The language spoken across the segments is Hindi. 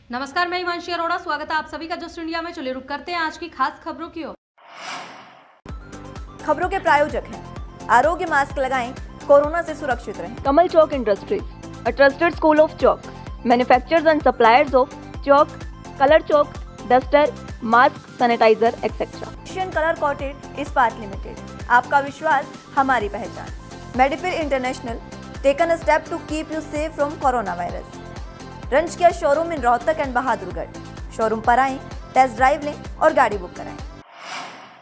नमस्कार, मैं हिमांशी अरोड़ा। स्वागत है आप सभी का जस्ट इंडिया में। चलिए रुक करते हैं आज की खास खबरों की ओर। खबरों के प्रायोजक हैं आरोग्य मास्क लगाएं, कोरोना से सुरक्षित रहें। Kamal Chalk Industries, a trusted school of chalk, manufacturers and suppliers of chalk, color chalk, duster, mask, sanitizer, etc. Asian colour coated Ispat limited, आपका विश्वास हमारी पहचान। मेडिफिर international, taken a step to keep you safe from corona virus. रंज किया showroom in Rohtak and Bahadurgarh. Showroom पर आएं, टेस्ट ड्राइव लें और गाड़ी बुक कराएं।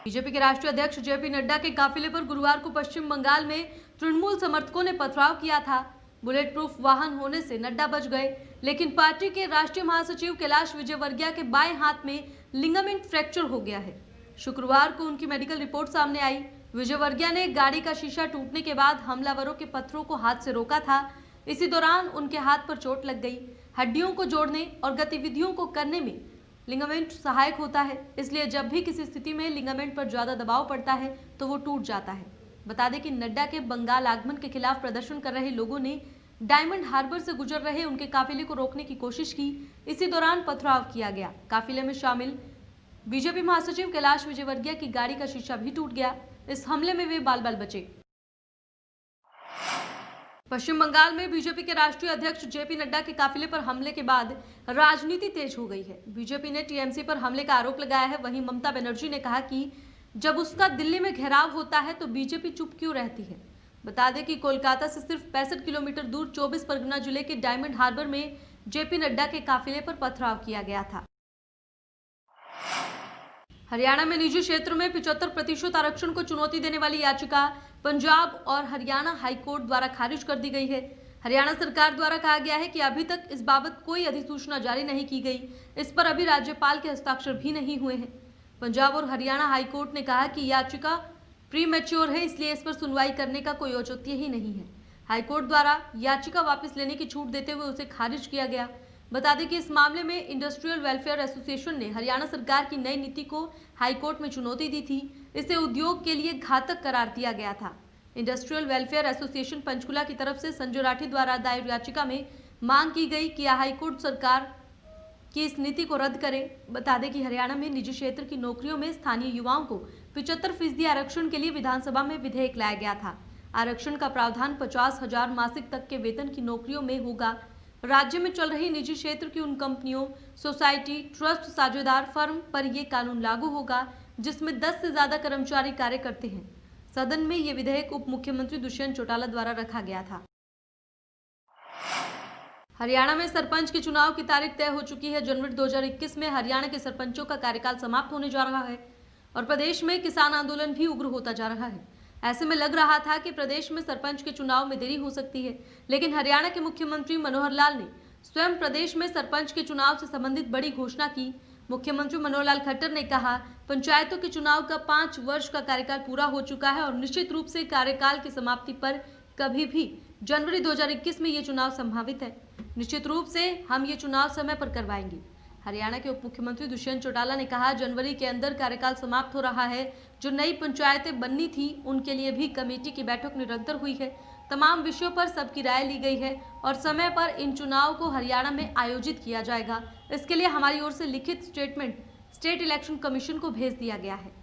बीजेपी के राष्ट्रीय अध्यक्ष जेपी नड्डा के काफिले पर गुरुवार को पश्चिम बंगाल में तृणमूल समर्थकों ने पथराव किया था। बुलेट प्रूफ वाहन होने से नड्डा बच गए, लेकिन पार्टी के राष्ट्रीय महासचिव कैलाश विजयवर्गीय के बाएं हाथ में लिगामेंट फ्रैक्चर हो गया है। शुक्रवार को उनकी मेडिकल रिपोर्ट सामने आई। विजयवर्गीय ने गाड़ी का शीशा टूटने के बाद हमलावरों के पत्थरों को हाथ से रोका था। इसी दौरान उनके हाथ पर चोट लग गई। हड्डियों को जोड़ने और गतिविधियों को करने में लिगामेंट सहायक होता है, इसलिए जब भी किसी स्थिति में लिगामेंट पर ज्यादा दबाव पड़ता है तो वो टूट जाता है। बता दें कि नड्डा के बंगाल आगमन के खिलाफ प्रदर्शन कर रहे लोगों ने डायमंड हार्बर से गुजर रहे उनके काफिले को रोकने की कोशिश की। इसी दौरान पथराव किया गया। काफिले में शामिल बीजेपी महासचिव कैलाश विजयवर्गीय की गाड़ी का शीशा भी टूट गया। इस हमले में वे बाल बाल बचे। पश्चिम बंगाल में बीजेपी के राष्ट्रीय अध्यक्ष जेपी नड्डा के काफिले पर हमले के बाद राजनीति तेज हो गई है। बीजेपी ने टीएमसी पर हमले का आरोप लगाया है। वहीं ममता बनर्जी ने कहा कि जब उसका दिल्ली में घेराव होता है तो बीजेपी चुप क्यों रहती है। बता दें कि कोलकाता से सिर्फ 65 किलोमीटर दूर 24 परगना जिले के डायमंड हार्बर में जेपी नड्डा के काफिले पर पथराव किया गया था। हरियाणा में निजी क्षेत्र में 75% आरक्षण को चुनौती देने वाली याचिका पंजाब और हरियाणा हाईकोर्ट द्वारा खारिज कर दी गई है। हरियाणा सरकार द्वारा कहा गया है कि अभी तक इस बाबत कोई अधिसूचना जारी नहीं की गई। इस पर अभी राज्यपाल के हस्ताक्षर भी नहीं हुए हैं। पंजाब और हरियाणा हाईकोर्ट ने कहा कि याचिका प्रीमैच्योर है, इसलिए इस पर सुनवाई करने का कोई औचित्य ही नहीं है। हाईकोर्ट द्वारा याचिका वापस लेने की छूट देते हुए उसे खारिज किया गया। बता दें कि इस मामले में इंडस्ट्रियल वेलफेयर एसोसिएशन ने हरियाणा सरकार की नई नीति को हाईकोर्ट में चुनौती दी थी। इसे उद्योग के लिए घातक करार दिया गया था। इंडस्ट्रियल वेलफेयर एसोसिएशन पंचकुला की तरफ से संजय राठी द्वारा दायर याचिका में मांग की गई कि हाईकोर्ट सरकार की इस नीति को रद्द करे। बता दें कि हरियाणा में निजी क्षेत्र की नौकरियों में स्थानीय युवाओं को 75% आरक्षण के लिए विधानसभा में विधेयक लाया गया था। आरक्षण का प्रावधान 50,000 मासिक तक के वेतन की नौकरियों में होगा। राज्य में चल रही निजी क्षेत्र की उन कंपनियों, सोसाइटी, ट्रस्ट, साझेदार फर्म पर यह कानून लागू होगा जिसमें 10 से ज्यादा कर्मचारी कार्य करते हैं। सदन में यह विधेयक उप मुख्यमंत्री दुष्यंत चौटाला द्वारा रखा गया था। हरियाणा में सरपंच के चुनाव की तारीख तय हो चुकी है। जनवरी 2021 में हरियाणा के सरपंचों का कार्यकाल समाप्त होने जा रहा है और प्रदेश में किसान आंदोलन भी उग्र होता जा रहा है। ऐसे में लग रहा था कि प्रदेश में सरपंच के चुनाव में देरी हो सकती है, लेकिन हरियाणा के मुख्यमंत्री मनोहर लाल ने स्वयं प्रदेश में सरपंच के चुनाव से संबंधित बड़ी घोषणा की। मुख्यमंत्री मनोहर लाल खट्टर ने कहा, पंचायतों के चुनाव का 5 वर्ष का कार्यकाल पूरा हो चुका है और निश्चित रूप से कार्यकाल की समाप्ति पर कभी भी जनवरी 2021 में ये चुनाव संभावित है। निश्चित रूप से हम ये चुनाव समय पर करवाएंगे। हरियाणा के उप मुख्यमंत्री दुष्यंत चौटाला ने कहा, जनवरी के अंदर कार्यकाल समाप्त हो रहा है। जो नई पंचायतें बननी थी उनके लिए भी कमेटी की बैठक निरंतर हुई है। तमाम विषयों पर सबकी राय ली गई है और समय पर इन चुनाव को हरियाणा में आयोजित किया जाएगा। इसके लिए हमारी ओर से लिखित स्टेटमेंट स्टेट इलेक्शन कमीशन को भेज दिया गया है।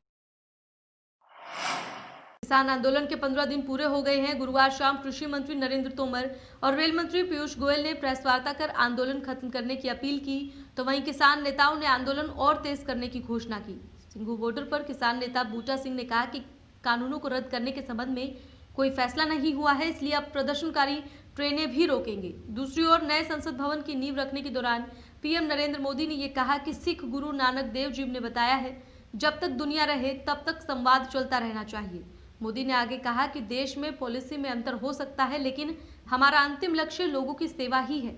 किसान आंदोलन के 15 दिन पूरे हो गए हैं। गुरुवार शाम कृषि मंत्री नरेंद्र तोमर और रेल मंत्री पीयूष गोयल ने प्रेस वार्ता कर आंदोलन खत्म करने की अपील की, तो वहीं किसान नेताओं ने आंदोलन और तेज करने की घोषणा की। सिंघू बॉर्डर पर किसान नेता बूटा सिंह ने कहा कि कानूनों को रद्द करने के संबंध में कोई फैसला नहीं हुआ है, इसलिए अब प्रदर्शनकारी ट्रेनें भी रोकेंगे। दूसरी ओर नए संसद भवन की नींव रखने के दौरान पीएम नरेंद्र मोदी ने यह कहा कि सिख गुरु नानक देव जी ने बताया है, जब तक दुनिया रहे तब तक संवाद चलता रहना चाहिए। मोदी ने आगे कहा कि देश में पॉलिसी में अंतर हो सकता है, लेकिन हमारा अंतिम लक्ष्य लोगों की सेवा ही है।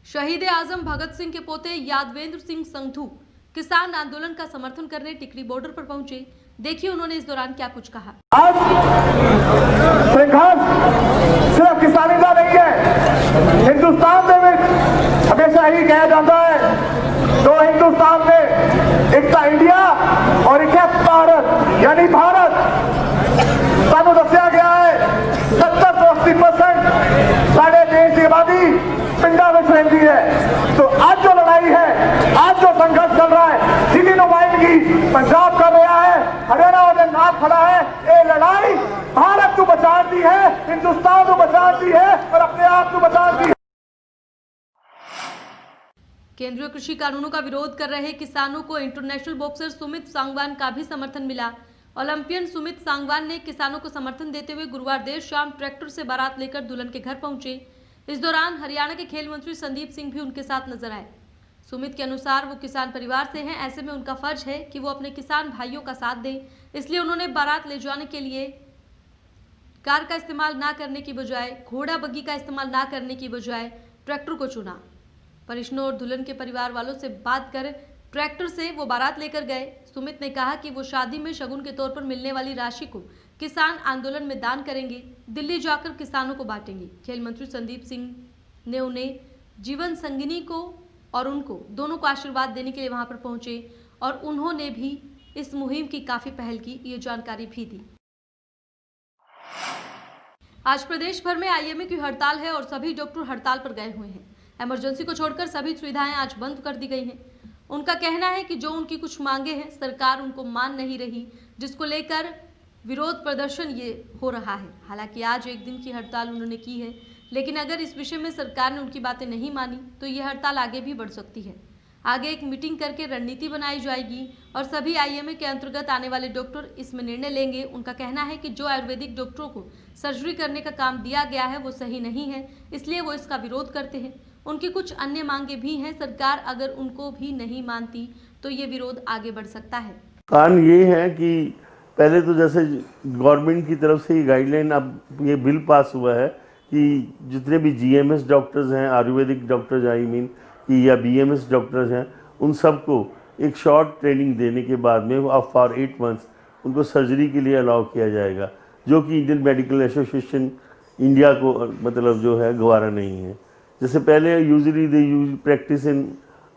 शहीद आजम भगत सिंह के पोते यादवेंद्र सिंह संधू किसान आंदोलन का समर्थन करने टिकरी बॉर्डर पर पहुंचे। देखिए उन्होंने इस दौरान क्या कुछ कहा। आज संघर्ष सिर्फ किसानी का नहीं है, हिंदुस्तान में भी हमेशा ही कहा जाता है तो हिंदुस्तान में एक था इंडिया और एक है भारत, यानी भारत। सानू दसिया गया है 70 से 80% साढ़े देश की आबादी हिंदुस्तान को बचान दी है और अपने आप को बचान दी है। केंद्रीय कृषि कानूनों का विरोध कर रहे किसानों को इंटरनेशनल बॉक्सर सुमित सांगवान का भी समर्थन मिला। ओलंपियन सुमित सांगवान ने किसानों को समर्थन देते हुए गुरुवार देर शाम ट्रैक्टर से बारात लेकर दुल्हन के घर पहुंचे। इस दौरान हरियाणा के खेल मंत्री संदीप सिंह भी उनके साथ नजर आए। सुमित के अनुसार वो किसान परिवार से हैं, ऐसे में उनका फर्ज है कि वो अपने किसान भाइयों का साथ दें, इसलिए उन्होंने बारात ले जाने के लिए कार का इस्तेमाल ना करने की बजाय, घोड़ा बग्गी का इस्तेमाल ना करने की बजाय ट्रैक्टर को चुना। परिजनों और दुल्हन के परिवार वालों से बात कर ट्रैक्टर से वो बारात लेकर गए। सुमित ने कहा कि वो शादी में शगुन के तौर पर मिलने वाली राशि को किसान आंदोलन में दान करेंगे, दिल्ली जाकर किसानों को बांटेंगे। खेल मंत्री संदीप सिंह ने उन्हें जीवन संगिनी को और उनको दोनों को आशीर्वाद देने के लिए वहां पर पहुंचे और उन्होंने भी इस मुहिम की काफी पहल की, ये जानकारी भी दी। आज प्रदेश भर में आईएमए की हड़ताल है और सभी डॉक्टर हड़ताल पर गए हुए हैं। इमरजेंसी को छोड़कर सभी सुविधाएं आज बंद कर दी गई हैं। उनका कहना है कि जो उनकी कुछ मांगे हैं सरकार उनको मान नहीं रही, जिसको लेकर विरोध प्रदर्शन ये हो रहा है। हालांकि आज एक दिन की हड़ताल उन्होंने की है, लेकिन अगर इस विषय में सरकार ने उनकी बातें नहीं मानी तो ये हड़ताल आगे भी बढ़ सकती है। आगे एक मीटिंग करके रणनीति बनाई जाएगी और सभी आईएमए के अंतर्गत आने वाले डॉक्टर इसमें निर्णय लेंगे। उनका कहना है कि जो आयुर्वेदिक डॉक्टरों को सर्जरी करने का काम दिया गया है वो सही नहीं है, इसलिए वो इसका विरोध करते हैं। उनकी कुछ अन्य मांगे भी हैं, सरकार अगर उनको भी नहीं मानती तो ये विरोध आगे बढ़ सकता है। कारण ये है कि पहले तो जैसे गवर्नमेंट की तरफ से ये गाइडलाइन, अब ये बिल पास हुआ है कि जितने भी जीएमएस डॉक्टर्स हैं, आयुर्वेदिक डॉक्टर्स आई मीन कि या बीएमएस डॉक्टर्स हैं, उन सबको एक शॉर्ट ट्रेनिंग देने के बाद में अब फॉर 8 मंथ्स उनको सर्जरी के लिए अलाउ किया जाएगा, जो कि इंडियन मेडिकल एसोसिएशन इंडिया को मतलब जो है गवारा नहीं है। जैसे पहले usually they use practice in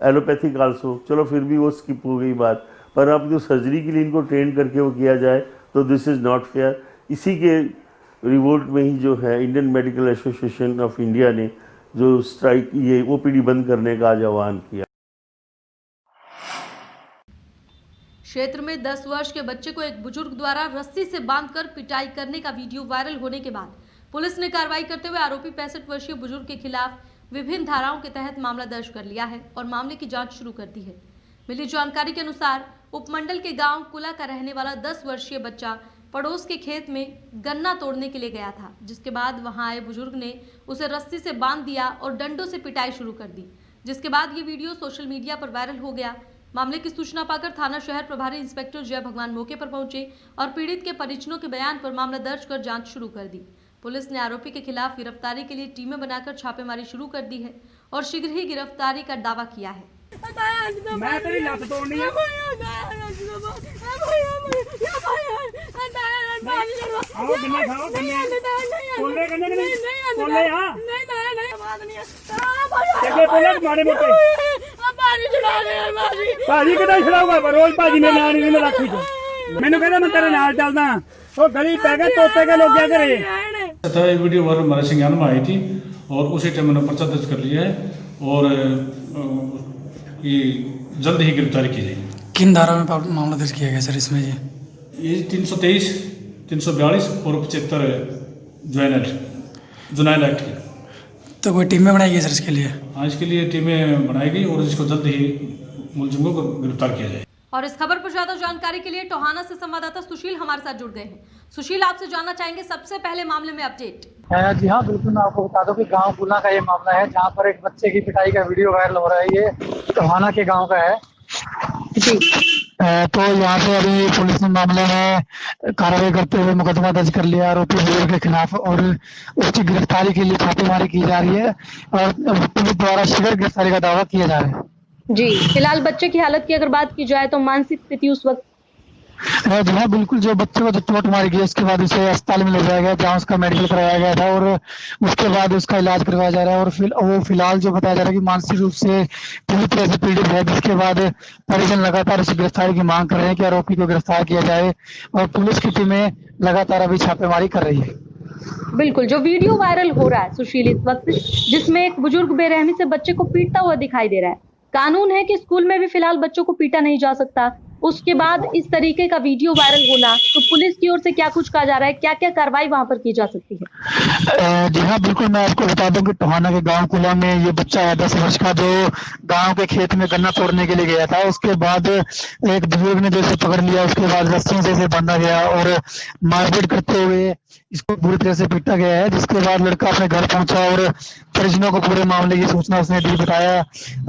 allopathic also, चलो फिर भी वो स्किप हो गई बात, पर अब जो सर्जरी के लिए इनको ट्रेन करके वो किया जाए तो दिस इज़ नॉट फेयर। इसी के रिवोल्ट में ही जो है Indian medical association of India ने जो स्ट्राइक, ये ओपीडी बंद करने का आज आह्वान किया। क्षेत्र में 10 वर्ष के बच्चे को एक बुजुर्ग द्वारा रस्सी से बांधकर पिटाई करने का वीडियो वायरल होने के बाद पुलिस ने कार्रवाई करते हुए आरोपी 65 वर्षीय बुजुर्ग के खिलाफ विभिन्न धाराओं के तहत मामला दर्ज कर लिया है और मामले की जांच शुरू कर दी है। मिली जानकारी के अनुसार उपमंडल के गांव कुला का रहने वाला 10 वर्षीय बच्चा पड़ोस के खेत में गन्ना तोड़ने के लिए गया था, जिसके बाद वहां आए बुजुर्ग ने उसे रस्सी से बांध दिया और डंडों से पिटाई शुरू कर दी, जिसके बाद ये वीडियो सोशल मीडिया पर वायरल हो गया। मामले की सूचना पाकर थाना शहर प्रभारी इंस्पेक्टर जय भगवान मौके पर पहुंचे और पीड़ित के परिजनों के बयान पर मामला दर्ज कर जांच शुरू कर दी। पुलिस ने आरोपी के खिलाफ गिरफ्तारी के लिए टीमें बनाकर छापेमारी शुरू कर दी है और शीघ्र ही गिरफ्तारी का दावा किया है। मैं तेरी लत तोड़नी है। आओ गन्ने खाओ, गन्ने गन्ने नहीं हाँ पोले मारे मोटे भाजी कितना छड़ाऊगा रोज भाजी मेरे नाल नहीं रखी तो मैंने कहना मैं तेरे नाल चलदा वो गली पै गए तोते के लोग क्या करे। ये वीडियो वायरल हमारे संज्ञान में आई थी और उसी टाइम मैंने पर्चा दर्ज कर लिया है और ये जल्द ही गिरफ्तारी की जाएगी। किन धारा में मामला दर्ज किया गया सर इसमें? ये 323, 342 और 75 जुनाइल एक्ट की। तो कोई टीमें बनाई गई सर इसके लिए? हाँ, इसके लिए टीमें बनाई गई और इसको जल्द ही मुलजिमों को गिरफ्तार किया जाए। और इस खबर पर ज्यादा जानकारी के लिए टोहाना से संवाददाता सुशील हमारे साथ जुड़ गए हैं। सुशील, आपसे जानना चाहेंगे सबसे पहले मामले में अपडेट। जी हाँ, बिल्कुल मैं आपको बता दूं कि गांव कुला का ये मामला है जहां पर एक बच्चे की पिटाई का वीडियो वायरल हो रहा है। ये टोहाना के गांव का है जी। तो यहाँ पे अभी पुलिस ने मामले में कार्रवाई करते हुए मुकदमा दर्ज कर लिया आरोपी बुजुर्ग के खिलाफ और उसकी गिरफ्तारी के लिए छापेमारी की जा रही है और पुलिस द्वारा शीघ्र गिरफ्तारी का दावा किया जा रहा है जी। फिलहाल बच्चे की हालत की अगर बात की जाए तो मानसिक स्थिति उस वक्त जी हाँ, बिल्कुल। जो बच्चे को जो चोट मारी गई उसके बाद उसे अस्पताल में ले जाया गया जहाँ उसका मेडिकल कराया गया था और उसके बाद उसका इलाज करवाया जा रहा है और वो फिलहाल जो बताया जा रहा है कि मानसिक रूप से पूरी तरह से पीड़ित है, जिसके बाद परिजन लगातार उसे गिरफ्तारी की मांग कर रहे हैं कि आरोपी को गिरफ्तार किया जाए और पुलिस की टीमें लगातार अभी छापेमारी कर रही है। बिल्कुल, जो वीडियो वायरल हो रहा है सुशील इस वक्त, जिसमें एक बुजुर्ग बेरहमी से बच्चे को पीटता हुआ दिखाई दे रहा है। कानून है कि स्कूल में भी फिलहाल बच्चों को पीटा नहीं जा सकता, उसके बाद इस तरीके का वीडियो वायरल होना, तो पुलिस की ओर से क्या कुछ कहा जा रहा है, क्या क्या कार्रवाई वहां पर की जा सकती है? जी हाँ, बिल्कुल। मैं आपको बता दूं कि टोहाना के गांव कुला में ये बच्चा है 10 वर्ष का, जो गांव के खेत में गन्ना तोड़ने के लिए गया था। उसके बाद एक बुजुर्ग ने जो इसे पकड़ लिया, उसके बाद रस्सियों से इसे बांधा गया और मारपीट करते हुए इसको बुरी तरह से पीटा गया है। जिसके बाद लड़का अपने घर पहुंचा और परिजनों को पूरे मामले की सूचना उसने दी, बताया,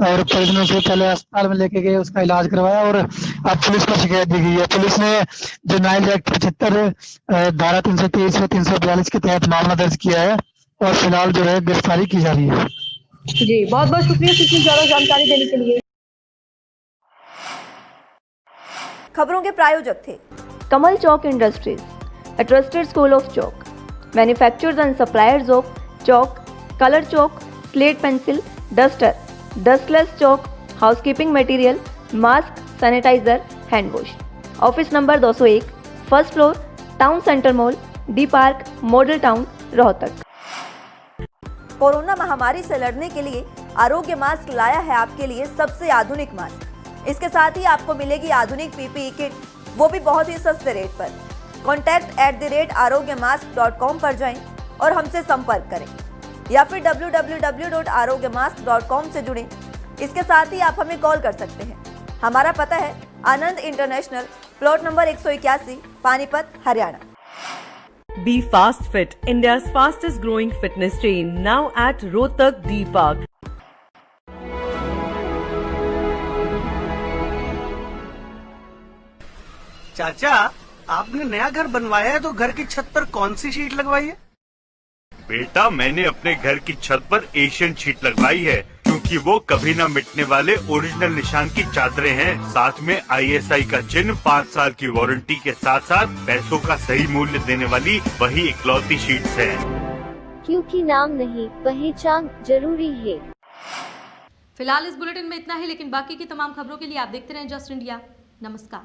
और परिजनों से पहले अस्पताल में लेके गए, उसका इलाज करवाया और अब पुलिस को शिकायत दी गई है। पुलिस ने जो नाइल एक्ट 75 धारा 323 व 342 के तहत मामला दर्ज किया है और फिलहाल जो है गिरफ्तारी की जा रही है। जी, बहुत बहुत शुक्रिया इतनी ज्यादा जानकारी देने के लिए। खबरों के प्रायोजक थे Kamal Chalk Industries, a trusted school of chalk, manufacturers and suppliers of chalk, color chalk, slate pencil, duster, dustless chalk, housekeeping material, mask, sanitizer, hand wash. Office number 201, first floor, Town Center Mall, D Park, Model Town, Rohtak. Corona महामारी से लड़ने के लिए आरोग्य मास्क लाया है आपके लिए सबसे आधुनिक मास्क। इसके साथ ही आपको मिलेगी आधुनिक पीपीई किट, वो भी बहुत ही सस्ते रेट पर। contact@arogyamask.com पर जाएं और हमसे संपर्क करें या फिर www.arogyamask.com से जुड़ें। इसके साथ ही आप हमें कॉल कर सकते हैं। हमारा पता है Anand international, plot number 181, Panipat, Haryana. Be Fast Fit, India's fastest growing fitness chain, now at Rohtak D Park. चाचा, आपने नया घर बनवाया है तो घर की छत पर कौन सी शीट लगवाई है? बेटा, मैंने अपने घर की छत पर एशियन शीट लगवाई है, क्योंकि वो कभी न मिटने वाले ओरिजिनल निशान की चादरें हैं। साथ में ISI का चिन्ह, 5 साल की वारंटी के साथ साथ पैसों का सही मूल्य देने वाली वही इकलौती शीट्स हैं। क्योंकि नाम नहीं, पहचान जरूरी है। फिलहाल इस बुलेटिन में इतना ही, लेकिन बाकी की तमाम खबरों के लिए आप देखते रहें जस्ट इंडिया। नमस्कार।